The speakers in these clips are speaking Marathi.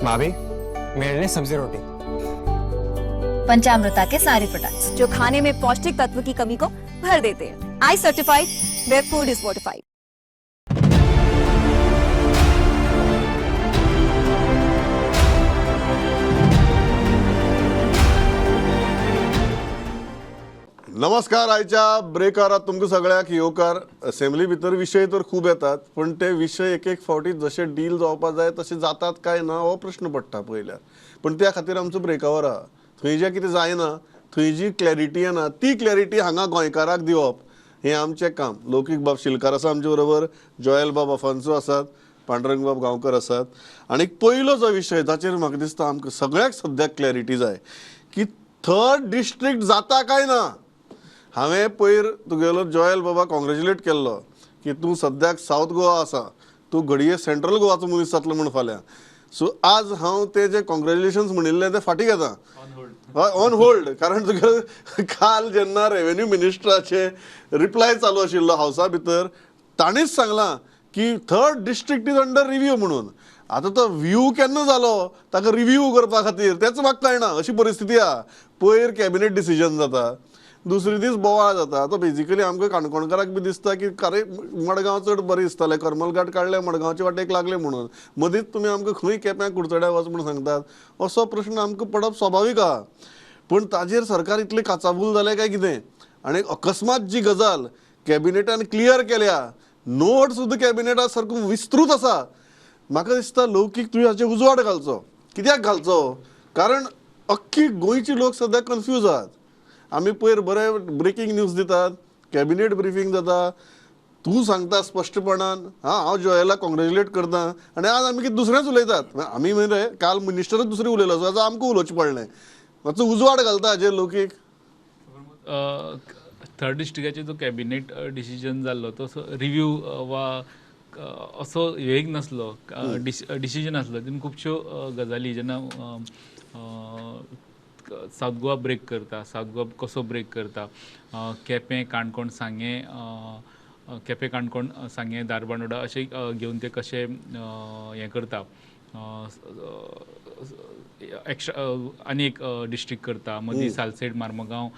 भाभी मेरे लिए सब्जी रोटी। पंचामृता के सारे प्रोडक्ट्स जो खाने में पौष्टिक तत्व की कमी को भर देते हैं। I certified, where food is fortified. नमस्कार. आयच्या ब्रेकारात तुमकां सगळ्याक येवकार. असेंब्ली भितर विशय तर खूब येतात, पण ते विशय एक एक फावटी जशे डील जावपाक जाय तशे जातात काय ना हो प्रश्न पडटा पयल्यार. पण त्या खातीर आमचो ब्रेकावर आहा. थंय जें कितें जायना, थंय जी क्लॅरिटी येना ती क्लॅरिटी हांगा गोंयकाराक दिवप हें आमचें काम. लौकीक बाब शिलकार आसा आमचे बरोबर, जॉयल बाब अफान्सो आसात, पांडुरंग बाब गांवकर आसात. आनी पयलो जो विशय ताचेर म्हाका दिसता आमकां सगळ्याक सद्याक क्लॅरिटी जाय की थर्ड डिस्ट्रिक्ट जाता काय ना. हांवें पयर तुगेलो जॉयल बाबा कॉंग्रॅच्युलेट केल्लो की तूं सद्याक सावथ गोवा आसा, तूं घडये सेंट्रल गोवाचो मनीस जातलो म्हूण फाल्यां. सो आज हांव ते जे कॉंग्रॅच्युलेशन्स म्हणिल्ले ते फाटीं घेता, ऑन होल्ड. कारण तुगे काल जेन्ना रेव्हेन्यू मिनिस्टराचे रिप्लाय चालू आशिल्लो हावसा भितर, ताणीच सांगलां की third district is under review म्हणून. आतां तो व्ह्यू केन्ना जालो ताका रिव्ह्यू करपा खातीर तेच म्हाका कळना. अशी परिस्थिती आहा. पयर कॅबिनेट डिसिजन जाता, दुसरे दीस बोवाळ जाता. तो बेजिकली आमकां काणकोणकाराक बी दिसता की खरें मडगांव चड बरें दिसतालें, करमल घाट काडले मडगांवचे वाटेक लागले म्हणून. मदींच तुमी आमकां खंय केप्यां कुडचड्या वच म्हणून सांगतात. असो प्रश्न आमकां पडप स्वाभावीक आहा. पण ताजेर सरकार इतलें काचाबूल जालें काय कितें? आनी अकस्मात जी गजाल कॅबिनेटान क्लियर केल्या, नोट सुद्दां कॅबिनेटा सारको विस्तृत आसा. म्हाका दिसता लौकीक तुवें हाचेर उजवाड घालचो. कित्याक घालचो? कारण अख्खी गोंयची लोक सद्या कन्फ्यूज आहात. आमी पयर बरें ब्रेकींग न्यूज दितात, कॅबिनेट ब्रिफींग जाता, तूं सांगता स्पश्टपणान, हांव जॉयलाक कॉंग्रॅच्युलेट करता, आनी आज आमी कितें दुसरेंच उलयतात. आमी म्हणजे काल मिनिस्टरच दुसरें उलयलो, सो आतां आमकां उलोवचें पडलें. मातसो उजवाड घालता हाचेर लौकीक. थर्ड डिस्ट्रिक्टाचेर जो कॅबिनेट डिसिजन जाल्लो तो रिव्ह्यू वा असो एक नासलो, डिसिजन आसलो. तितून खुबश्यो गजाली जेन्ना सावथ गोवा ब्रेक करता, सावथ गोवा कसो ब्रेक करता, केपें काणकोण सांगे दारबांदोडा अशें घेवन ते कशें हें करता, एक्स्ट्रा आनी एक डिस्ट्रिक्ट करता. मदीं सालसेट मार्मगांव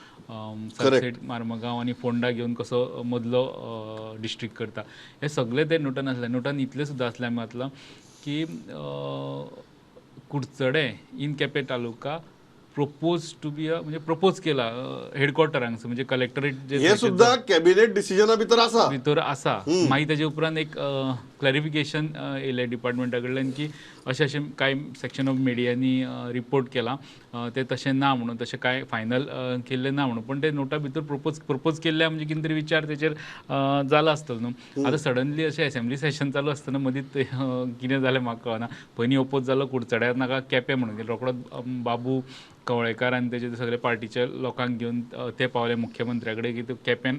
आनी फोंडा घेवन कसो मदलो डिस्ट्रिक्ट करता. हे सगळे ते नोटान आसले. नोटान इतलें सुद्दां आसलें म्हटलं की Kudchade in Quepem taluka propose to be म्हणजे प्रपोज केला हेडक्वॉर्टर हांगसर, म्हणजे कलेक्टरेट हे सुद्दां कॅबिनेट डिसिजना भितर आसा. मागीर ताजे उपरांत एक क्लॅरिफिकेशन येयलें डिपार्टमेंटा कडल्यान की अशें कांय सेक्शन ऑफ मिडियांनी रिपोर्ट केला ते तशें ना म्हणून, तशें कांय फायनल केल्लें ना म्हणून. पण ते नोटा भितर प्रपोज केल्ल्या म्हणजे कितें तरी विचार तेचेर जालो आसतलो न्हू. आतां सडनली अशें असेंब्ली सेशन चालू आसतना मदींच कितें जालें म्हाका कळना. पयलीं ओपोज जालो कुडचड्यार नाका केपें म्हणून, रोखडोच बाबू कवळेकार आनी तेजे सगळे पार्टीच्या लोकांक घेवन ते पावले मुख्यमंत्र्या कडेन की केप्यान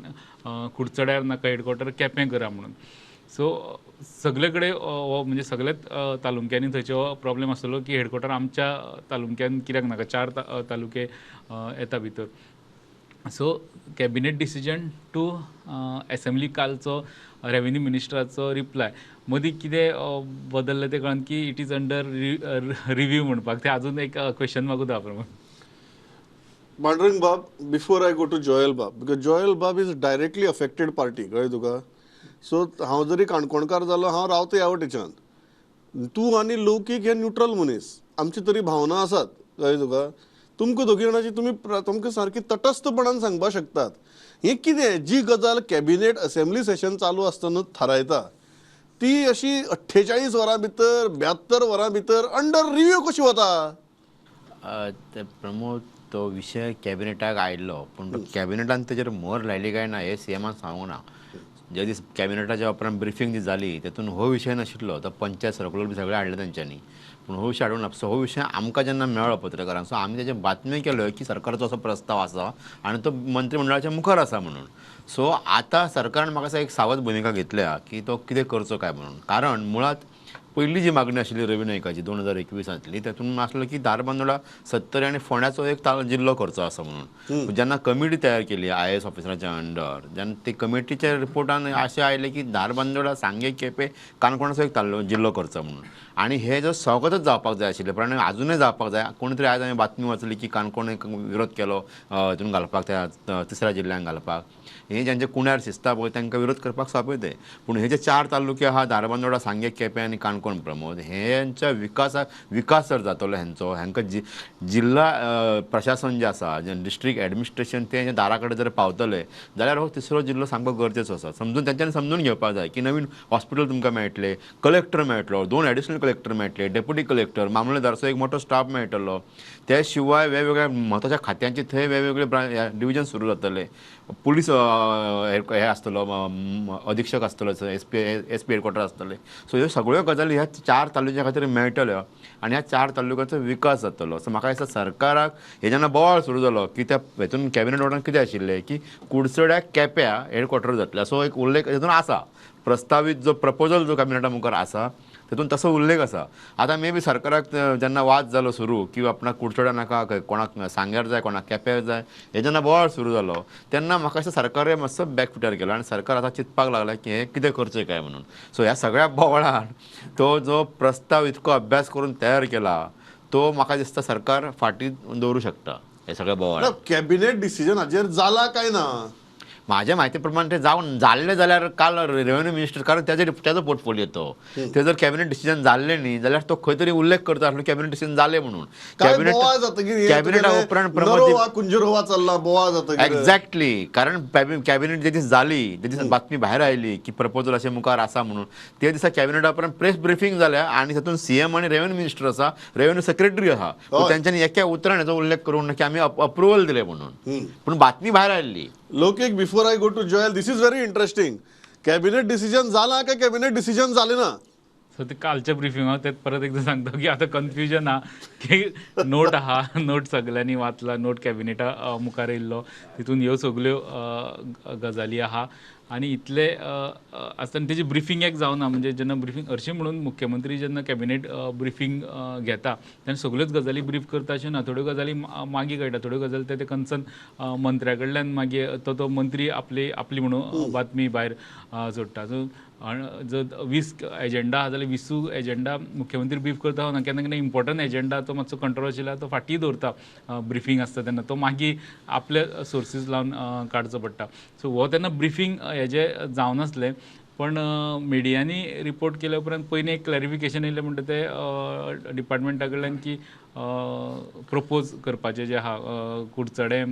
कुडचड्यार नाका हेडक्वॉर्टर केपें करा म्हणून. सो सगळे कडेन म्हणजे सगळ्याच तालुक्यांनी थंयचो प्रॉब्लेम आसलो की हेडक्वॉर्टर आमच्या तालुक्यान कित्याक नाका, 4 तालुके येता भितर. So cabinet decision to assembly कालचो रेव्हेन्यू मिनिस्टराचो रिप्लाय मदीं कितें बदललें तें कळून की इट इज अंडर रिव्ह्यू म्हणपाक. ते अजून एक क्वेश्चन मार्कूच आहा प्रमाण. पांडुरंग बाब, before I go to Joel बाब, बिकॉज जॉयल बाब इज डायरेक्टली अफेक्टेड पार्टी, कळ्ळें तुका. सो हांव जरी काणकोणकार जालो, हांव रावता ह्या वटेच्यान. तूं आनी लौकीक हे न्यूट्रल मनीस, आमची तरी भावना आसात, कळ्ळें तुका. तुमकां दोगी जाणांची तुमकां सारकी तटस्थपणान सांगपाक शकतात. हें कितें जी गजाल कॅबिनेट असेंब्ली सेशन चालू आसतना थारायता ती अशी 48 वरां भितर 72 वरां भितर अंडर रिव्ह्यू कशी वता. ते प्रमोद, तो विशय कॅबिनेटाक आयिल्लो, पूण कॅबिनेटान तेजेर मोहर लायली काय ना हे सीएमान सांगूंक ना. जे दीस कॅबिनेटाच्या उपरांत ब्रिफींग जाली तेतून हो विशय नाशिल्लो. तो पंचायत सर्कुलर बी सगळे हाडले तेंच्यांनी, पूण हो विशय हाडूंक ना. सो हो विशय आमकां जेन्ना मेळ्ळो पत्रकारांक, सो आमी तेजे बातम्यो केल्यो की सरकाराचो असो प्रस्ताव आसा आनी तो मंत्रिमंडळाच्या मुखार आसा म्हणून. सो आतां सरकारान म्हाका एक सावध भुमिका घेतल्या की तो कितें करचो काय म्हणून. कारण मुळात पहिली जी मागणी आशिल्ली रवी नायकाची 2021 तातूंत आसलें की धारबांदोडा 70 आनी फोंड्याचो एक जिल्लो करचो आसा म्हणून. जेन्ना कमिटी तयार केली IAS ऑफिसराच्या अंडर, जेन्ना ते कमिटीच्या रिपोर्टान अशें आयलें की धारबांदोडा, सांगे, केपें, काणकोणाचो एक जिल्लो करचो म्हणून. आनी हे जो सवगतच जावपाक जाय आशिल्लें, पण आजुनूय जावपाक जाय. कोणी तरी आयज हांवें बातमी वाचली की काणकोण एक विरोध केलो हितून घालपाक, त्या तिसऱ्या जिल्ल्यांक घालपाक. हे ज्यांचे कुण्यार शिस्ता पळय तांकां विरोध करपाक सोंपें तें. पूण हे जे 4 तालुके आहा धारबांदोडा, सांगे, केपें आनी काणकोण प्रमोद, हेंच्या विकास जर जातलो हांकां जिल्ला प्रशासन जें आसा, जें डिस्ट्रिक्ट एडमिनिस्ट्रेशन तें दारा कडेन जर पावतलें जाल्यार हो तिसरो जिल्लो सामको गरजेचो आसा. तेंच्यांनी समजून घेवपाक जाय की नवीन हॉस्पिटल तुमकां मेळटलें, कलेक्टर मेळटलो, 2 एडिशनल कलेक्टर मेळटले, डेप्युटी कलेक्टर, मामलेदारचो एक मोठो स्टाफ मेळटलो. त्या शिवाय वेगवेगळ्या म्हत्वाच्या खात्यांचे थंय वेगवेगळे डिविजन सुरू जातले. पुलीस हे आसतलो, अधीक्षक आसतलो, SP हेडक्वॉर्टर आसतले. सो ह्यो सगळ्यो गजाली ह्या 4 तालुक्या खातीर मेळटल्यो आनी ह्या 4 तालुक्याचो विकास जातलो. सो म्हाका दिसता सरकाराक हे जेन्ना बोवाळ सुरू जालो की त्या हेतून कॅबिनेट ऑर्डरान कितें आशिल्लें की कुडचड्या केप्या हेडक्वॉर्टर जातले. सो एक उल्लेख हेतून आसा, प्रस्तावीत जो प्रपोजल जो कॅबिनेटा मुखार आसा तेतून तसो उल्लेख आसा. आतां मे बी सरकाराक जेन्ना वाद जालो सुरू की आपणाक कुडचड्या नाका, कोणाक सांग्यार जाय, कोणाक केप्यार जाय, हे जेन्ना बोवाळ सुरू जालो तेन्ना म्हाका दिसता सरकारान मातसो बॅकफुटार केलो आनी सरकार आतां चिंतपाक लागला की हे कितें करचें काय म्हणून. सो ह्या सगळ्या बोवाळान तो जो प्रस्ताव इतको अभ्यास करून तयार केला तो म्हाका दिसता सरकार फाटीं दवरूं शकता हे सगळ्या बोवाळ. कॅबिनेट डिसिजन हाजेर जाला काय ना? माझ्या माहिती प्रमाणे ते जाल्ले जाल्यार काल रेव्हेन्यू मिनिस्टर, कारण त्याचो पोर्टफोलियो तो, ते जर कॅबिनेट डिसिजन जाल्ले न्ही जाल्यार तो खंय तरी उल्लेख करता आसलो कॅबिनेट डिसिजन जाले म्हणून. कॅबिनेटा उपरांत कुंजरोवा चालला बोवा जाता एक्झॅक्टली, कारण कॅबिनेट जे दीस जाली ते दीस बातमी भायर आयली की प्रपोजल अशें मुखार आसा म्हणून. ते दिसा कॅबिनेटा उपरांत प्रेस ब्रिफींग जाल्या आनी तातूंत CM आनी रेव्हेन्यू मिनिस्टर आसा, रेव्हेन्यू सेक्रेटरी आहा, तेंच्यांनी एका उतरान हेचो उल्लेख करून की आमी अप्रुवल दिले म्हणून. पूण बातमी भायर आयल्ली. लौकिक, before I go to Joel, this is very interesting. Cabinet decision जाला काय कॅबिनेट डिसिजन जाले ना? सो ते कालच्या ब्रिफिंगाक ते परत एकदा सांगता की आता कन्फ्युजन आहा की नोट आहा, नोट सगळ्यांनी वाचला, नोट कॅबिनेटा मुखार येयल्लो, तितून ह्यो सगळ्यो गजाली आहा आनी इतले आसतना तेजी ब्रिफींग एक जावना. म्हणजे जेन्ना ब्रिफींग हरशीं म्हणून मुख्यमंत्री जेन्ना कॅबिनेट ब्रिफींग घेता तेन्ना सगळ्योच गजाली ब्रीफ करता अशें ना. थोड्यो गजाली मागीर कळटा, थोड्यो गजाली ते कन्सर्न मंत्र्या कडल्यान मागीर तो मंत्री आपली म्हणून बातमी भायर सोडटा. सो जर 20 एजेंडा आहा जाल्यार 20 एजेंडा मुख्यमंत्री ब्रीफ करता ना. केन्ना केन्ना इम्पॉर्टंट एजेंडा तो मातसो कंट्रोवर्शियल आहा तो फाटीं दवरता ब्रिफींग आसता तेन्ना, तो मागीर आपले सोर्सीस लावन काडचो पडटा. सो हो तेन्ना ब्रिफींग हेजे जावनासलें. पण मिडियांनी रिपोर्ट केल्या उपरांत पयलीं एक क्लॅरिफिकेशन येयलें म्हणटा ते डिपार्टमेंटा कडल्यान की प्रपोज करपाचें जें आहा कुडचडे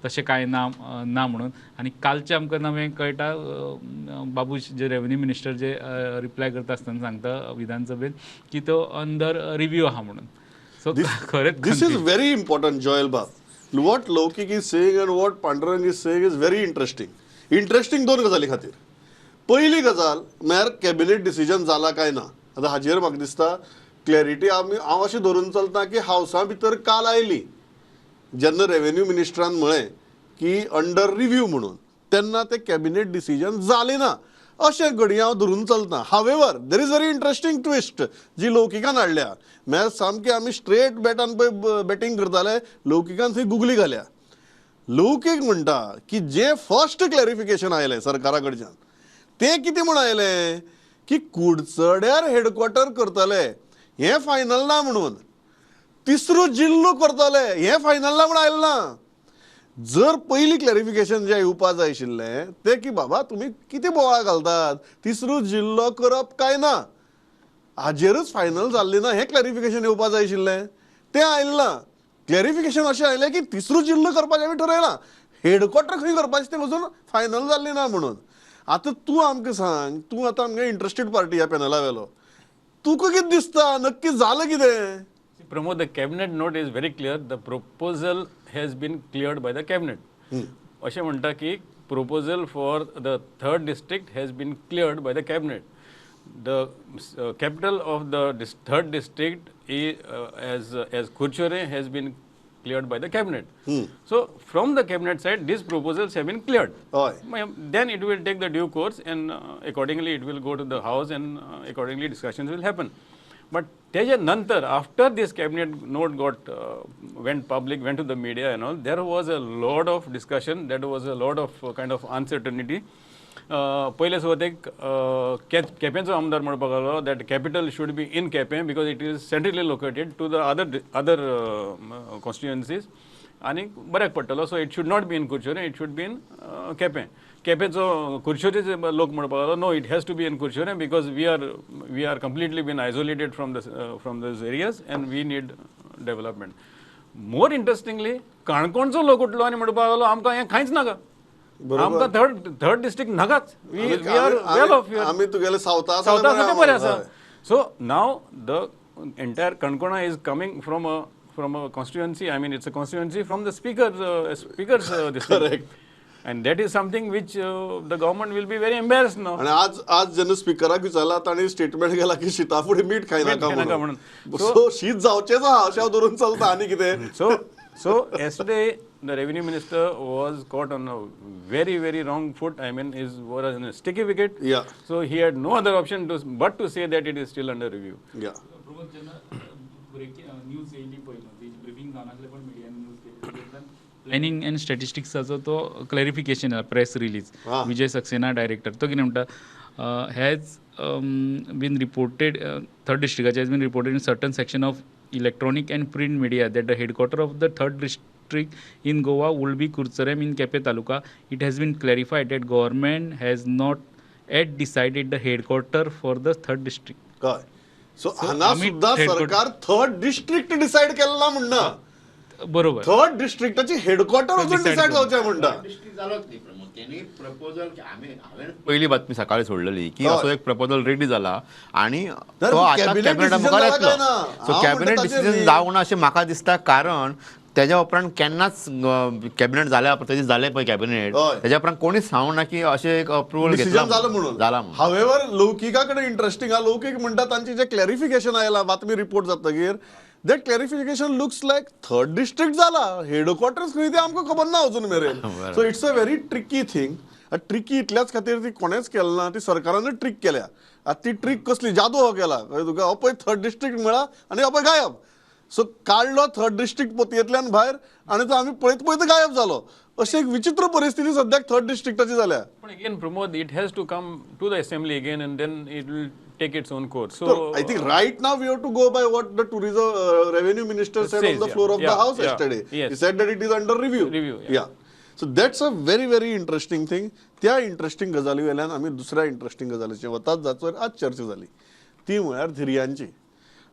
तशें कांय ना म्हणून. आनी कालचें आमकां नवें कळटा, बाबूश जे रेव्हेन्यू मिनिस्टर जे रिप्लाय करता आसतना सांगता विधानसभेन की तो अंडर रिव्यू आहा म्हणून. सो खरेंच दिस इज व्हेरी इम्पॉर्टंट जॉयल बाब. वॉट लौकिक is saying and what Pandurang is saying is very interesting 2 गजाली खातीर. पहिली गजाल म्हळ्यार कॅबिनेट डिसिजन जाला काय ना. आतां हाजेर म्हाका दिसता क्लॅरिटी हांव अशें धरून चलता की हावसा भितर काल आयली जेन्ना रेव्हेन्यू मिनिस्टरान म्हळें की अंडर रिव्यू म्हणून, तेन्ना ते कॅबिनेट डिसिजन जालें ना अशें घडये हांव धरून चलता. हावेवर there is very interesting twist जी लौकिकान हाडल्या. म्हळ्यार सामकें आमी स्ट्रेट बॅटान पळय बॅटिंग करताले, लौकिकान थंय गुगली घाल्या. लौकीक म्हणटा की जे फर्स्ट क्लॅरिफिकेशन आयलें सरकारा कडच्यान ते कितें म्हूण आयलें की कुडचड्यार हेडक्वॉर्टर करतले हें फायनल ना म्हणून, तिसरो जिल्लो करतले हें फायनल ना म्हूण आयलें ना. जर पयलीं क्लॅरिफिकेशन जें येवपाक जाय आशिल्लें तें की बाबा तुमी कितें बोवाळ घालतात, तिसरो जिल्लो करप काय ना, हाजेरच फायनल जाल्ली ना हें क्लॅरिफिकेशन येवपाक जाय आशिल्लें, तें आयलें ना. क्लॅरिफिकेशन अशें आयलें की तिसरो जिल्लो करपाचें आमी ठरयलां, हेडक्वॉर्टर खंय करपाचें तें अजून फायनल जाल्ली ना म्हणून. आतां तूं आमकां सांग, तूं आतां आमगे इंट्रस्टेड पार्टी ह्या पॅनला वेलो, तुका कितें दिसता नक्की जालें कितें? Pramod, the cabinet note is very clear. The proposal has been cleared by the cabinet. अशें म्हणटा की proposal for the 3rd district has been cleared by the cabinet. The capital of the 3rd district is, as Kurchere has been cleared by the cabinet. So from the cabinet side, these proposals have been cleared. हय Then it will take the due course, and accordingly it will go to the house, and accordingly discussions will happen. But त्याच्या नंतर, after this cabinet note went public, went to the media and all, there was a lot of discussion, there was a lot of kind of uncertainty. पहिले सुवातेक केपेंचो आमदार म्हणपाक लागलो that capital should be in Quepem because it is centrally located to the other constituencies आनी बऱ्याक पडटलो. So it should not be in Curchorem, it should be in Quepem. केपेंचो कुर्चोरेचे लोक म्हणपाक लागलो no, it has to be in Curchorem because we are completely been isolated from these areas and we need development. More interestingly काणकोणचो लोक उठलो आनी म्हणपाक लागलो आमकां हें कांयच नाका, आमकां थर्ड डिस्ट्रिक्ट नाकाच, वी आर वेल ऑफ. आमी तुगेले सावथा सावथा बरें आसा. सो नाव द एंटायर काणकोणा is coming from a constituency. I mean, it's a constituency from the speaker's district. Correct. And that is something which the government will be very embarrassed now. आणि आज जेन्ना स्पिकराक विचारला ताणी स्टेटमेंट गेला की शीता फुडें मीठ खायनाका म्हणून. सो शीत जावचेच आहा अशें हांव धरून चलता आनी कितें. So yesterday the revenue minister was caught on a very wrong foot. I mean, was in a sticky wicket. Yeah. So he had no other option but to say that it is still under review. Yeah. News येयली पळय ब्रिफींग जावनासलें पण मिडियान न्यूज प्लॅनिंग एंड स्टॅटिस्टिक्साचो तो clarification press release Vijay Saxena director तो कितें म्हणटा हॅज बीन रिपोर्टेड थर्ड डिस्ट्रिक्टाचे has been reported in certain section of electronic and print media that the headquarter of the third district in Goa would be Kurcharem in Kepe Taluka. It has been clarified that government has not yet decided the headquarter for the third district. काय सो हांगा सुद्दां सरकार थर्ड डिस्ट्रिक्ट डिसायड केला म्हणना. बरोबर. थर्ड डिस्ट्रिक्टाची हेडक्वॉर्टर अजून डिसायड जावचें म्हणटा. पहिली बातमी सकाळी सोडलेली की असो एक प्रपोजल रेडी जाला आणि तो आता कॅबिनेटा मुखार येतलो. सो कॅबिनेट डिसिजन जावंक ना अशें म्हाका दिसता, कारण त्याच्या उपरांत केन्नाच कॅबिनेट जाले पळय कॅबिनेट त्याच्या उपरांत कोणीच सांगूंक ना की अशें एक अप्रुवल घेतला झालं म्हणून. हावेवर लौकिका कडेन इंटरेस्टिंग हा. लौकिक म्हणटा तांची जे क्लॅरिफिकेशन आयला बातमी रिपोर्ट जातकीर that clarification looks like third district जाला, हेडक्वॉर्टर्स खंय ते आमकां खबर ना अजून मेरेन. So it's a very tricky thing. Tricky इतल्याच खातीर ती कोणेच केली ना, ती सरकारानूच ट्रिक केल्या. आतां ती ट्रिक कसली जादू हो केला तुका, हो पळय थर्ड डिस्ट्रिक्ट मेळ्ळा आनी हो पळय गायब. सो काढलो थर्ड डिस्ट्रिक्ट पोतयेंतल्यान भायर आनी तो आमी पळयत गायब जालो. अशी एक विचित्र परिस्थिती सद्याक थर्ड डिस्ट्रिक्टाची जाल्या. But again, Pramod, it has to come to the assembly again, and then it will take its own course. So I think right now we have to go by what the tourism revenue minister said on the floor of the house yesterday. Yes. He said that it is under review. Yeah. So that's a very interesting thing. त्या इंटरेस्टिंग गजाली वेल्यान आमी दुसऱ्या इंटरेस्टिंग गजालीचेर वतात जाचेर आज चर्चा जाली, ती म्हळ्यार धिरयांची.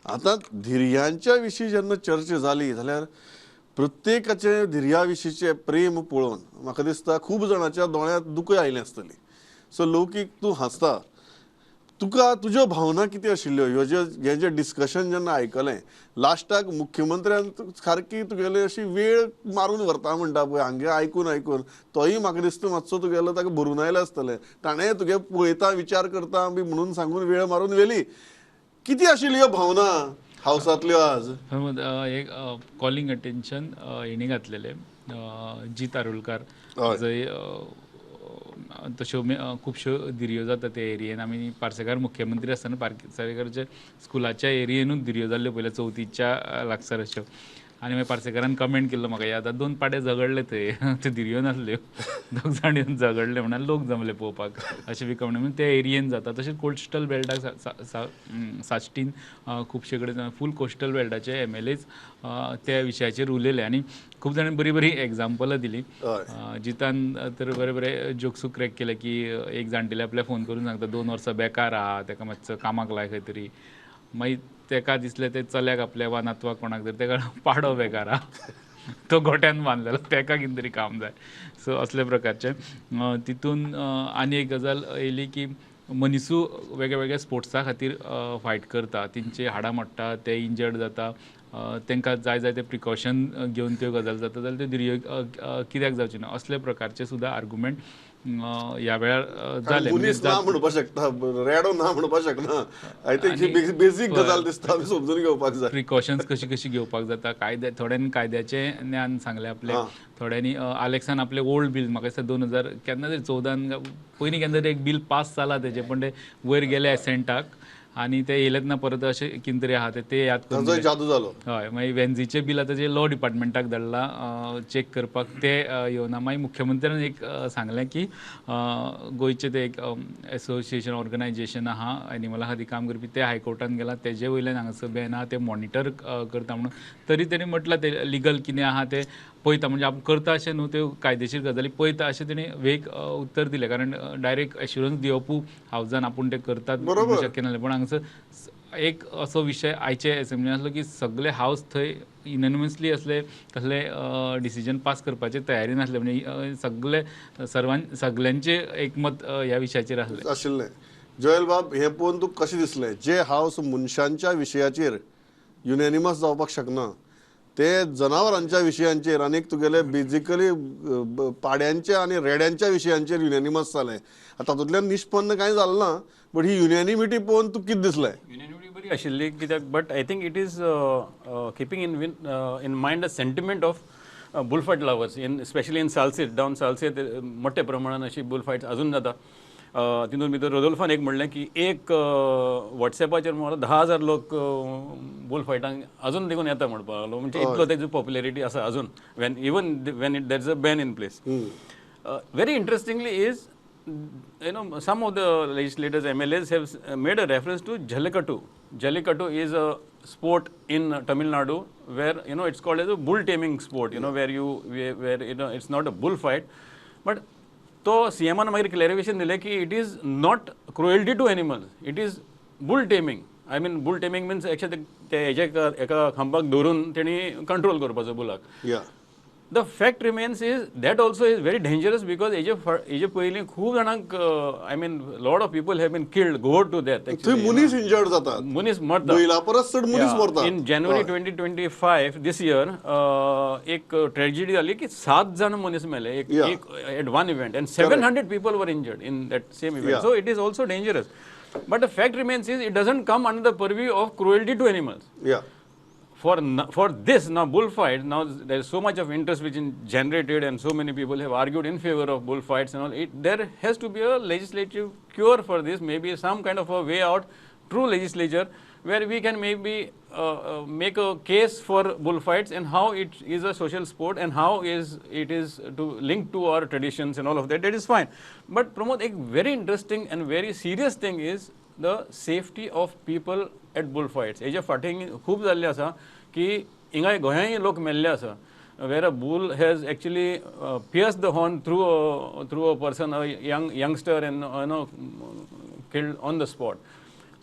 आता धिरयांच्या विशीं जेन्ना चर्चा जाली जाल्यार प्रत्येकाचे धिरया विशींचे प्रेम पळोवन म्हाका दिसता खूब जाणांच्या दोळ्यांत दुखय आयली आसतली. सो लौकीक तूं हांसता, तुका तुज्यो भावना कितें आशिल्ल्यो हें जें डिस्कशन जेन्ना आयकलें लास्टाक मुख्यमंत्र्यान सारकी तुगेली अशी वेळ मारून व्हरता म्हणटा पळय हांगे आयकून तोय म्हाका दिसता मातसो तुगेलो ताका भरून आयलें आसतलें. ताणें तुगे पळयता विचार करता बी म्हणून सांगून वेळ मारून व्हेली. किती आशिल्ल्यो भावना हावसांतल्यो आज? एक कॉलिंग अटेन्शन हेणी घातलेले जीत आरोलकार. जंय तश्यो खुबश्यो धिरयो जाता त्या एरियेन. आमी पार्सेकार मुख्यमंत्री आसतना पार्सेकारच्या स्कुलाच्या एरियेनूच धिरयो जाल्ल्यो पयल्या चवथीच्या लागसार अश्यो. आनी मागीर पार्सेकारान कमेंट केल्लो म्हाका याद आसा 2 पाडे झगडले थंय, त्यो धिरयो नासल्यो, 2 जाण येवन झगडले म्हणून लोक जमले पळोवपाक अशें बी कमेंट. म्हणजे त्या एरियेन जाता. तशेंच कोस्टल बेल्टाक साश्टीन खुबशे कडेन फूल कोस्टल बेल्टाचे MLAs त्या विशयाचेर उलयले आनी खूब जाणांनी बरी एग्जाम्पलां दिली. जितान तर बरे जोक्सूय क्रॅक केले की एक जाणटेले आपल्याक फोन करून सांगता 2 वर्सां बेकार आहा, ताका मातसो कामाक लाय खंय तरी. मागीर ताका दिसलें ते चल्याक आपल्या वा नातवाक कोणाक तरी ताका पाडो बेकार आहा, तो गोट्यान बांदलेलो, ताका कितें तरी काम जाय. सो असले प्रकारचे तितून आनी एक गजाल येयली की मनिसूय वेगळ्या स्पोर्ट्सा खातीर फायट करता, तेंचे हाडां मोडटा, ते इंजर्ड जाता, तांकां जाय ते प्रिकॉशन घेवन त्यो गजाल जाता जाल्यार त्यो धिरयो कित्याक जावच्यो ना असले प्रकारचे सुद्दां आर्ग्युमेंट ह्या वेळार जाले म्हणजे मुनीस ना म्हणपाक शकता रेडो ना म्हणपाक शकना आय थिंक बेसिक गजाल दिसता आमी समजून घेवपाक जाय प्रिकॉशन्स कशी घेवपाक जाता थोड्यांनी कायद्याचें ज्ञान सांगलें आपले थोड्यांनी अलेक्सान आपले ओल्ड बिल म्हाका दिसता 2000 केन्ना तरी 14 पयलीं केन्ना तरी एक बिल पास जाला तेजें पण ते वयर गेले एसेंटाक आनी ते येयलेत ना परत अशें कितें तरी आहा ते याद करून ताजोय जादू जालो हय मागीर वेन्झीचें बिल आतां जे लॉ डिपार्टमेंटाक धाडला चेक करपाक ते येवना मागीर मुख्यमंत्र्यान एक सांगलें की गोंयचे ते एक एसोसिएशन ऑर्गनायजेशन आहा एनिमला खातीर काम करपी ते हायकोर्टान गेला तेजे वयल्यान हांगासर बॅन आहा ते मॉनिटर करता म्हणून तरी तेणी म्हटलां ते लिगल कितें आहा ते पळयता म्हणजे आपूण करता अशें न्हू त्यो कायदेशीर गजाली पळयता अशें तेणी वेग उत्तर दिलें कारण डायरेक्ट एश्युरन्स दिवपू हावजान आपूण ते करतात शक्य नासलें पण हांगासर एक असो विशय आयचे असेंब्लीन आसलो की सगळे हावस थंय युनॅनिमसली असले कसले डिसिजन पास करपाचे तयारी नासले म्हणजे सगळे सगळ्यांचे एकमत ह्या विशयाचेर आशिल्लें जोयल बाब हें पळोवन तुका कशें दिसलें जे हावस मनशांच्या विशयाचेर युनॅनिमस जावपाक शकना ते जनावरांच्या विशयांचेर आनीक तुगेले बेजिकली पाड्यांच्या आनी रेड्यांच्या विशयांचेर युनॅनिमस जालें तातूंतल्यान निष्पन्न कांय जालें ना बट ही युनॅनिमिटी पळोवन तुका कितें दिसलें युनॅनिमिटी बरी आशिल्ली कित्याक but I think it is keeping in mind the sentiment of bullfight lovers specially in Salcete down Salcete मोठ्या प्रमाणात अशी बुलफायट्स अजून जाता तितून भितर रोदोल्फान एक म्हणलें की एक वॉट्सॅपाचेर म्हाका 10,000 लोक बुलफायटांक अजून देखून येता म्हणपाक लागलो म्हणजे इतलो तेजी पॉप्युलॅरिटी आसा अजून Wien it there is a ban in place very interestingly is some of the legislators MLAs have made a reference to Jallikattu. Jallikattu is a sport in Tamil Nadu where it's called as a bull taming sport where it's not a bullfight but तो CMन मागीर क्लॅरिफिकेशन दिलें की it is not cruelty to animals it is bull taming I mean bull taming means actually ते एका खांबाक धरून तेणी कंट्रोल करपाचो बुलाक The fact remains is that also is very dangerous because हेजे पयलीं खूब जाणांक I mean lot of people have been killed gored to death थंय मनीस इंजर्ड जातात मनीस मरता बैला परस चड मनीस मरतात इन जानेवारी 2025 दिस इयर एक ट्रेजेडी जाली की 7 जाण मनीस मेले एक at one event and 700 people were injured in that same event so it is also dangerous but the fact remains is it doesn't come under the purview of cruelty to animals for this now bullfight now there is so much of interest which is generated and so many people have argued in favor of bullfights and all there has to be a legislative cure for this maybe some kind of a way out through legislature where we can maybe make a case for bullfights and how it is a social sport and how it is to link to our traditions and all of that is fine but Pramod a very interesting and very serious thing is the safety of people at bullfights हेजे फाटीं खूब जाल्लें आसा की हिंगा गोंयांय लोक मेल्ले आसा where a bull has actually pierced the horn through a person a youngster and killed on the spot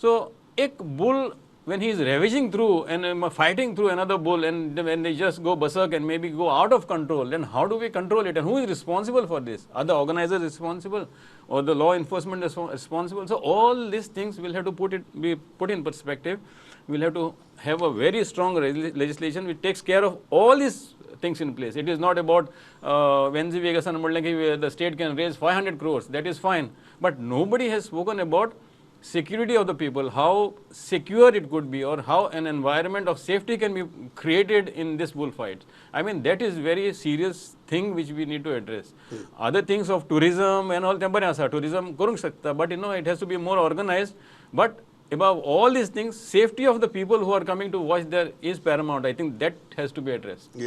so a bull when he is ravaging through and fighting through another bull and when they just go berserk and maybe go out of control then how do we control it and who is responsible for this are the organizers responsible or the law enforcement responsible so all these things will have to be put in perspective we'll have to have a very strong legislation which takes care of all these things in place it is not about Venzi Vegasan the state can raise 500 crores that is fine but nobody has spoken about security of the people how secure it could be or how an environment of safety can be created in this bullfight I mean that is very serious thing which we need to address other things of tourism and all temporary asa tourism karunk sakta but it has to be more organized but above all these things safety of the people who are coming to watch there is paramount I think that has to be addressed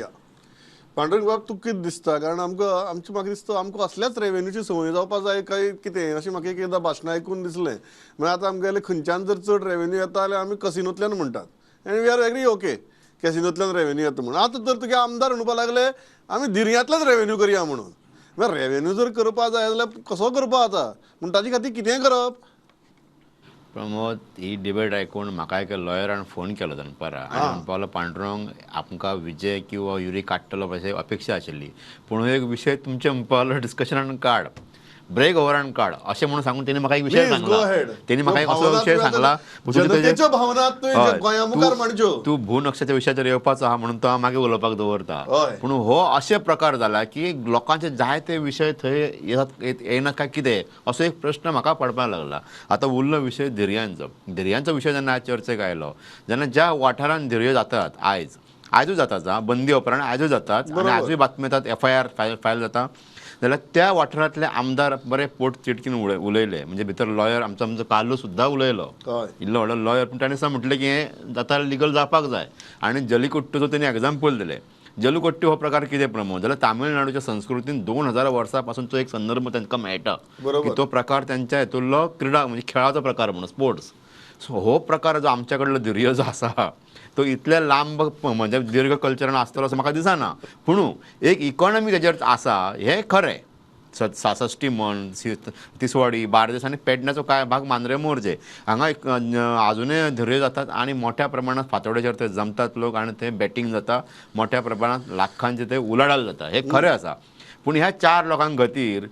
Pandurang बाब तुका कितें दिसता कारण आमचें म्हाका दिसता आमकां असल्याच रेवेन्यूची संवय जावपाक जाय काय कितें अशें म्हाका एकदां भाशणां आयकून दिसलें म्हळ्यार आतां आमगेले खंयच्यान जर चड रेवेन्यू येता जाल्यार आमी कसिनोंतल्यान म्हणटात आनी वी आर एग्री ओके कॅसिनोंतल्यान रेवेन्यू येता म्हणून आतां जर तुगे आमदार म्हणपाक लागले आमी दर्यांतल्यान रेवेन्यू करया म्हणून म्हळ्यार रेवेन्यू जर करपा जाय जाल्यार कसो करपा जाता पूण ताजे खातीर कितें करप प्रमोद ही डिबेट आयकून म्हाका एका लॉयरान फोन केलो दनपारा आनी म्हणपाक पांडुरंग आमकां विजय किंवा युरी काडटलो अशें अपेक्षा आशिल्ली पूण एक विशय तुमचे म्हणपाक डिस्कशनान काड ब्रेक ओव्हर काढ असे म्हणून सांगून त्यांनी म्हाका एक विषय Please, go ahead. सांगला त्यांनी म्हाका एक असो भावना विषय तुवें सांगला आतां जनतेच्यो भावना तुवें हय, गोंया मुखार मांडच्यो. तू भूनक्षाच्या विशयाचेर येवपाचो आहा म्हणून तो हांव मागीर उलोवपाक दवरता हय. पूण हो अशे प्रकार जाला की लोकांचे जायते विशय थंय येनात काय कितें असो एक प्रश्न म्हाका पडपाक लागला. आतां उरलो विशय दर्यांचो विशय जेन्ना आज चर्चेक आयलो जेन्ना ज्या वाठारांत दर्यो जातात आयजूच जातात बंदी उपरांत आयजूच जातात आनी आजूय बातमी येतात FIR फायल जाता जाल्यार त्या वाठारांतले आमदार बरे पोट चिटकीन उलयले म्हणजे भितर लॉयर आमचो काल्लू सुद्दां उलयलो हय. इल्लो व्हडलो लॉयर पूण ताणें म्हटलें की हें जाता लिगल जावपाक जाय आनी जल्लीकट्टूचो तेणी एग्जाम्पल दिलें. जल्लीकट्टू हो प्रकार कितें प्रमोद जाल्यार तामिळनाडूच्या संस्कृतीन 2000 वर्सां पासूनचो एक संदर्भ तांकां मेळटा बरोबर. की तो प्रकार त्यांच्या हेतुरलो क्रीडा म्हणजे खेळाचो प्रकार म्हणून स्पोर्ट्स. सो हो प्रकार जो आमच्या कडलो दर्यो जो आसा तो इतल्या लांब म्हणजे दीर्घ कल्चरान आसतलो असं म्हाका दिसना पूण एक इकॉनॉमी तेजेर आसा हें खरें. सासश्टी म्हण तिसवाडी बार्देस आनी पेडण्याचो काय भाग मांद्रे मोरजे हांगा अजुनूय धर्यो जातात आनी मोठ्या प्रमाणात फातोड्याचेर ते जमतात लोक आनी ते बॅटींग जाता मोठ्या प्रमाणात लाखांचे ते उलाढाल जाता हे खरें आसा. पूण ह्या 4 लोकांक खातीर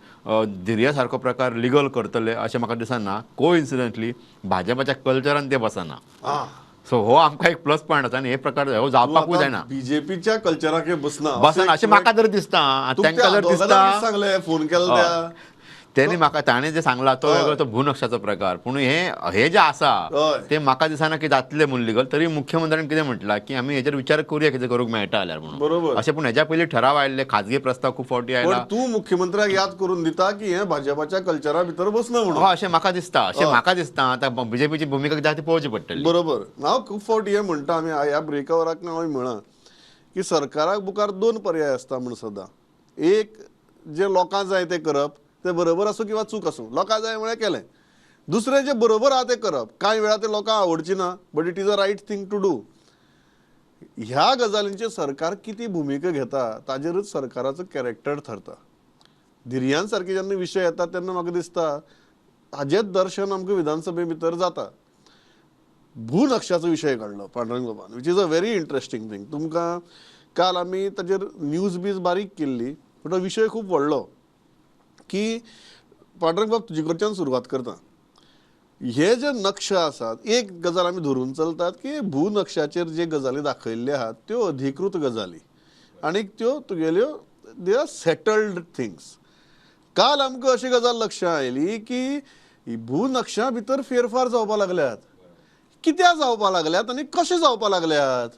दर्या सारको प्रकार लिगल करतले अशें म्हाका दिसना. कोइन्सिडंटली भाजपाच्या कल्चरान ते बसना. सो हो आमकां एक प्लस पॉयंट आसा आनी हे प्रकार हो जावपाकूच जायना. बीजेपीच्या कल्चराक बसना अशें म्हाका तर दिसता. तांकां जर दिसता सांगले फोन केलो त्या त्यांनी म्हाका ताणें जे सांगला तो वेगळो तो भूनक्षाचो प्रकार पूण हे जे आसा हय. ते म्हाका दिसना की जातले म्हूण लिगल. तरी मुख्यमंत्र्यान कितें म्हटलां की आमी हेचेर विचार करूया कितें करूंक मेळटा जाल्यार म्हणून बरोबर. अशें. पूण हेच्या पयलीं ठराव आयिल्ले खाजगी प्रस्ताव खूब फावटी पण आयला तू मुख्यमंत्र्याक याद करून दिता की हे भाजपाच्या कल्चरा भितर बसना म्हणून. अशें म्हाका दिसता आतां BJPची भुमिका कितें ती पळोवची पडटली. बरोबर. हांव खूब फावटी हे म्हणटा आमी ह्या ब्रेकावराक हांव म्हणा की सरकाराक मुखार 2 पर्याय आसता म्हण सदां. एक जे लोकांक जाय ते करप ते बरोबर आसूं किंवा चूक आसूं लोकांक जाय म्हळ्यार केलें. दुसरें जे बरोबर आहा ते करप कांय वेळा ते लोकांक आवडची ना but it is a right thing to do. ह्या गजालींचेर सरकार किती भुमिका घेता ताजेरूच सरकाराचो कॅरेक्टर ठरता. धिरयान सारके जेन्ना विशय येता तेन्ना म्हाका दिसता हाजेच दर्शन आमकां विधानसभे भितर जाता. भूनक्षाचो विशय काडलो पांडुरंग बाबान which is a very interesting thing. तुमकां काल आमी ताजेर न्यूज बीज बारीक केल्ली पूण तो विशय खूब व्हडलो की पांडुरंग बाब तुजे कडच्यान सुरवात करता. हे जे नक्ष आसात एक गजाल आमी धरून चलतात की भूनक्षाचेर जे गजाली दाखयल्ले आहात त्यो अधिकृत गजाली आनी त्यो तुगेल्यो दे आर सेटल्ड थिंग्स. काल आमकां अशी गजाल लक्षांत आयली की भूनक्षा भितर फेरफार जावपाक लागल्यात. कित्याक जावपाक लागल्यात आनी कशें जावपाक लागल्यात.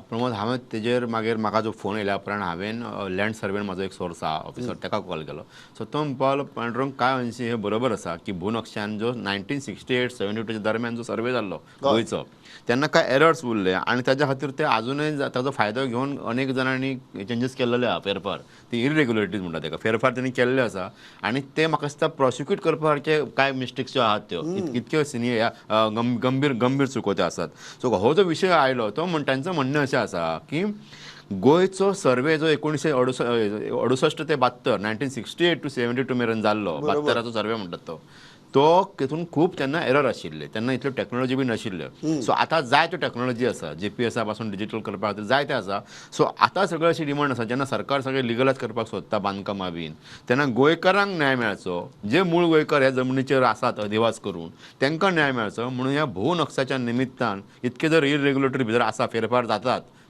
प्रमोद हांवें तेजेर मागीर म्हाका जो फोन येयल्या उपरांत हांवें लँड सर्वेन म्हाजो एक सोर्स आहा ऑफिसर ताका कॉल केलो. सो तो म्हणपाक पांडुरंग काय अंशी हे बरोबर आसा की भूनक्षान जो 1968-72 दरम्यान जो सर्वे जाल्लो गोंयचो तेन्ना काय एरर्स उरले आनी ताच्या खातीर ते अजूनय ताजो फायदो घेवन अनेक जाणांनी चेंजीस केल्ले आहा फेरफार ती इरेग्युलरिटीज म्हणटा ताका फेरफार तेणी केल्ले आसा आनी ते म्हाका दिसता प्रोसिक्यूट करपा सारके काय मिस्टेक्स ज्यो आहात त्यो इतक्यो गंभीर चुको त्यो आसात. सो हो जो विशय आयलो तो तांचं म्हणणें अशें आसा की गोंयचो सर्वे जो 1968 ते 72 1968 to 72 मेरेन जाल्लो 72 सर्वे म्हणटात तो तितून खूब तेन्ना एरर आशिल्ले तेन्ना इतल्यो टॅक्नॉलॉजी बी नाशिल्ल्यो. सो आतां जाय त्यो टॅक्नॉलॉजी आसा GPS पासून डिजिटल करपा खातीर जाय ते आसा. सो आतां सगळी अशी डिमांड आसा जेन्ना सरकार सगळें लिगलायज करपाक सोदता बांदकामां बीन तेन्ना गोंयकारांक न्याय मेळचो जे मूळ गोंयकार ह्या जमनीचेर आसात अधिवास करून तांकां न्याय मेळचो म्हणून ह्या भूनक्षाच्या निमित्तान इतके जर इरेग्युलेटरी भितर आसा फेरफार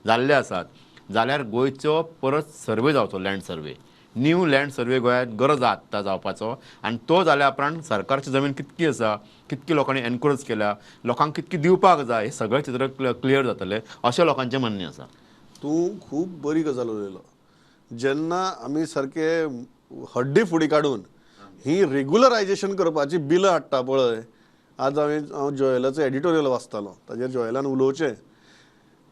जाल्ले आसात जाल्यार गोंयचो परत सर्वे जावचो land survey new land survey गोंयांत गरज आत्ता जावपाचो आनी तो जाल्या उपरांत सरकारची जमीन कितकी आसा कितकी लोकांनी एनकरेज केल्या लोकांक कितकी दिवपाक जाय हे सगळें चित्र क्लियर जातलें अशें लोकांचें म्हणणें आसा. तूं खूब बरी गजाल उलयलो. जेन्ना आमी सारके हड्डी फुडी काडून ही रेग्युलरायजेशन करपाची बिलां हाडटा पळय. आज हांव जॉयलाचो एडिटोरियल वाचतालो ताजेर जॉयलान उलोवचें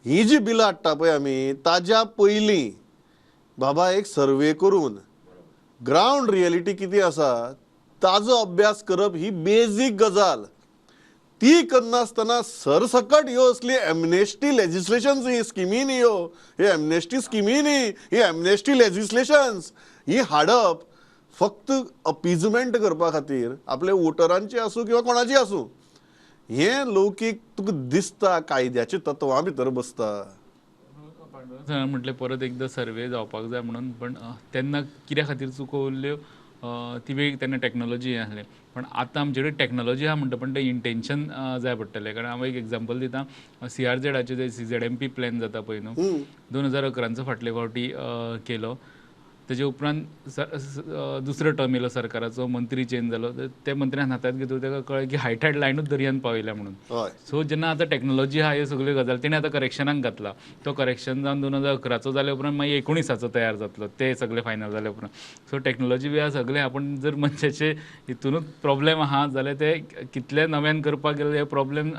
ही जी बिलां हाडटा पळय आमी ताज्या पयलीं बाबा एक सर्वे करून ग्रावंड रियलिटी कितें आसा ताजो अभ्यास करप ही बेजीक गजाल. ती करनासतना सरसकट ह्यो असली एमनेस्टी लेजिस्लेशन्स ही स्किमीनी हे एमनेस्टी स्किमीनी ही एमनेस्टी लेजिस्लेशन्स ही हाडप फक्त अपीजमेंट करपा खातीर आपले वोटरांची आसूं किंवा कोणाची आसूं हे लौकीक तुका दिसता कायद्याच्या तत्वां भितर बसता. म्हटलें परत एकदां सर्वे जावपाक जाय म्हणून पण तेन्ना कित्या खातीर चुको उरल्यो ती वेग तेन्ना टॅक्नॉलॉजी हें आसलें पण आतां आमचे कडेन टॅक्नॉलॉजी आहा म्हणटा पण तें इंटेन्शन जाय पडटलें कारण हांव एक एग्जांपल दितां CRZचे जे CZMP प्लॅन जाता पळय न्हू 2011चो फाटले फावटी केलो तेजे उपरांत दुसरो टर्म येयलो सरकाराचो मंत्री चेंज जालो त्या मंत्र्यान हातांत घेतलो ताका कळ्ळें की हायटायड लायनूच दर्यान पावयल्या म्हणून हय सो जेन्ना आतां टॅक्नॉलॉजी आहा ह्यो सगळ्यो गजाली तेणें आतां करेक्शनाक घातला तो करेक्शन जावन 2011चो जाल्या उपरांत मागीर 19चो तयार जातलो ते सगळे फायनल जाल्या उपरांत सो टॅक्नॉलॉजी बी आहा सगळें आपण जर मनशाचे हितूनच प्रॉब्लेम आहा जाल्यार ते कितले नव्यान करपाक गेले हे प्रॉब्लेम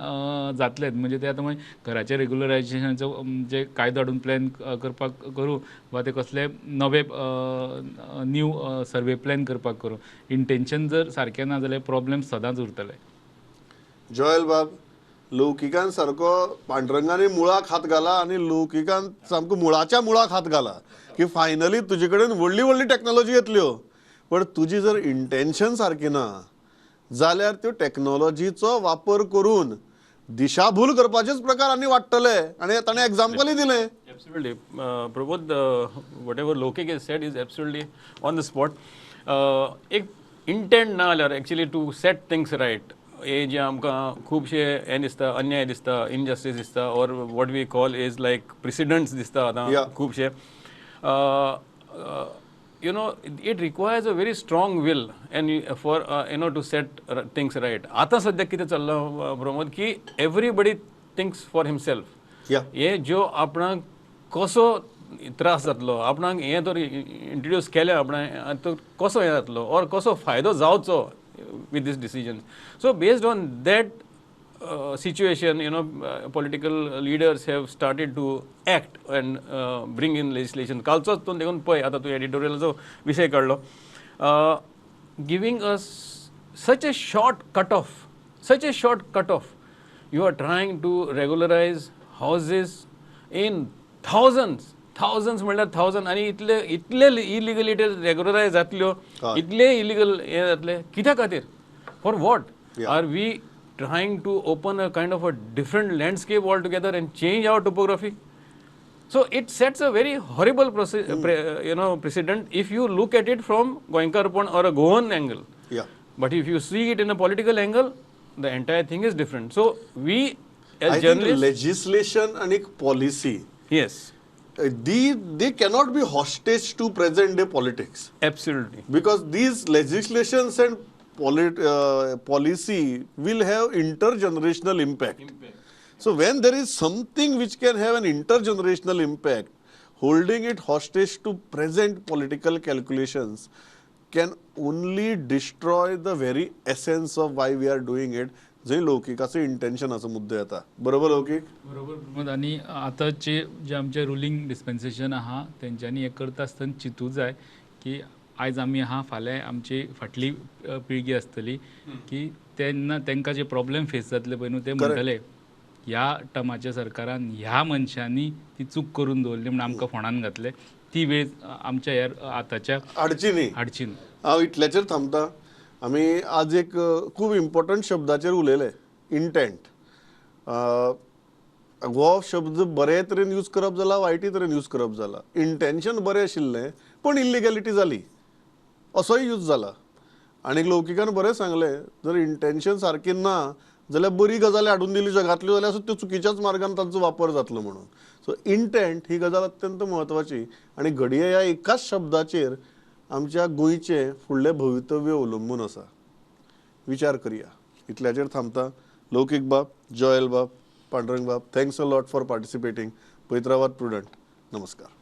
जातलेच म्हणजे ते आतां मागीर घराचे रेग्युलरायजेशनाचो जे कायदो हाडून प्लॅन करपाक करूं वा ते कसले नवे न्यू सर्वे प्लॅन करपाक करूं इंटेन्शन जर सारकें ना जाल्यार प्रॉब्लेम सदांच उरतले जॉयल बाब लौकिकान सारको पांडुरंगाने मुळाक हात घाला आणि लौकिकान सामको मुळाच्या मुळाक हात घाला की फायनली तुजे कडेन व्हडली व्हडली टॅक्नॉलॉजी येतल्यो पण तुजी जर इंटेन्शन सारकी ना जाल्यार त्यो टॅक्नॉलॉजीचो वापर करून दिशाभूल करपाचेच प्रकार आनी वाडटले आणि ताणें एग्जाम्पलय दिलें Absolutely. Prabodh, whatever Lokik has said is absolutely on the spot. एक intent ना जाल्यार actually to set things right. हे जे आमकां खुबशे हें दिसता अन्याय दिसता इनजस्टीस दिसता और what we call is like precedents दिसता आतां खुबशे you know it requires a very strong will and for to set things right. आतां सद्या कितें चल्लां प्रमोद की everybody thinks for himself. हे जो आपणाक कसो त्रास जातलो आपणाक हें तर इंट्रोड्यूस केलें आपणा तो कसो हें जातलो और कसो फायदो जावचो with this decision. So based on that situation, political leaders have started to act and bring in legislation. कालचोच तो देखून पळय आतां तूं एडिटोरियलाचो विशय काडलो giving us such a short cut off. You are trying to regularize houses in thousands म्हणल्यार थाउजंड आनी इतले इलिगलिटी रेग्युलरायज जातल्यो इतले इलिगल हे जातले कित्या खातीर for what are we trying to open a kind of a different landscape all together and change our topography so it sets a very horrible precedent if you look at it from Goenkarpon or a Goan angle. But if you see it in a political angle, the entire thing is different. So we as journalists, legislation and policy, yes, they cannot be hostage to present day politics. Absolutely. Because these legislations and policy will have intergenerational impact. So when there is something which can have an intergenerational impact, holding it hostage to present political calculations can only destroy the very essence of why we are doing it. जंय लौकिकाचो इंटेन्शनाचो मुद्दो येता बरोबर लौकिक बरोबर प्रमोद आनी आतांचे जे आमचे रुलींग डिस्पेन्सेशन आहा तेंच्यांनी हें करता आसतना चिंतूं जाय की आयज आमी आहा फाल्यां आमची फाटली पिळगी आसतली की तेन्ना तांकां जे प्रॉब्लेम फेस जातले पळय न्हू ते म्हणटले ह्या टर्माच्या सरकारान ह्या मनशांनी ती चूक करून दवरली म्हणून आमकां फोंडान घातले ती वेळ आमच्या ह्या आतांच्या हाडची न्ही हांव इतल्याचेर थांबता आमी आज एक खूब इम्पॉर्टंट शब्दाचेर उलयले इंटेंट हो शब्द बरे तरेन यूज करप जाला वायटी तरेन यूज करप जाला इंटेन्शन बरें आशिल्लें पण इल्लिगॅलिटी जाली असोय यूज जाला आनी लौकिकान बरें सांगलें जर इंटेन्शन सारकी ना जाल्यार बरी गजाली हाडून दिली जगांतल्यो जाल्यार त्यो चुकीच्याच मार्गान तांचो वापर जातलो म्हणून सो इंटेंट ही गजाल अत्यंत म्हत्वाची आनी घडये ह्या एकाच शब्दाचेर आमच्या गोंयचें फुडलें भवितव्य अवलंबून आसा विचार करया इतल्याचेर थांबता लौकीक बाब जॉयल बाब पांडुरंग बाब थँक्स अ लॉट फॉर पार्टिसिपेटींग पळयत रावात प्रुडंट नमस्कार